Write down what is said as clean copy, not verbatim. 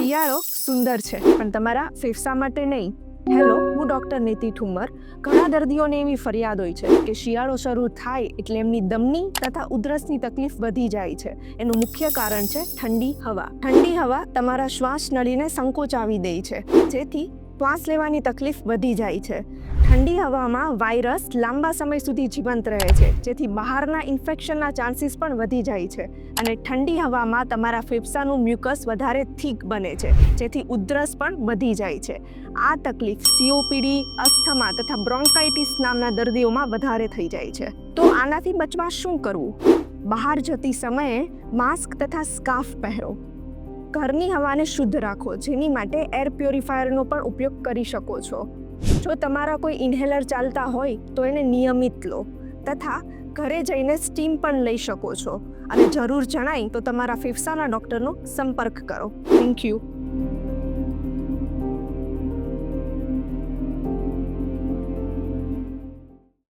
શિયાળો સુંદર છે પણ તમારા ફેફસા માટે નહીં. હેલો, હું ડૉક્ટર નીતિ ઠુમ્મર. ઘણા દર્દીઓને એવી ફરિયાદ હોય છે કે શિયાળો શરૂ થાય એટલે એમની દમની તથા ઉધરસની તકલીફ વધી જાય છે. એનું મુખ્ય કારણ છે ઠંડી હવા. ઠંડી હવા તમારા શ્વાસ નળીને સંકોચાવી દે છે, જેથી શ્વાસ લેવાની તકલીફ વધી જાય છે. ઠંડી હવામાં વાયરસ લાંબા સમય સુધી જીવંત રહે છે, જેથી બહારના ઇન્ફેક્શનના ચાન્સીસ પણ વધી જાય છે. અને ઠંડી હવામાં તમારા ફેફસાનું મ્યુકસ વધારે થીક બને છે, જેથી ઉધરસ પણ વધી જાય છે. આ તકલીફ COPD, અસ્થમા તથા બ્રોન્કાઇટિસ નામના દર્દીઓમાં વધારે થઈ જાય છે. તો આનાથી બચવા શું કરવું? બહાર જતી સમયે માસ્ક તથા સ્કાર્ફ પહેરો. ઘરની હવાને શુદ્ધ રાખો, જેની માટે એર પ્યોરિફાયરનો પણ ઉપયોગ કરી શકો છો. જો તમારા કોઈ ઇન્હેલર ચાલતા હોય તો એને નિયમિત લો, તથા ઘરે જઈને સ્ટીમ પણ લઈ શકો છો. અને જરૂર જણાય તો તમારા ફેફસાના ડૉક્ટરનો સંપર્ક કરો. Thank you.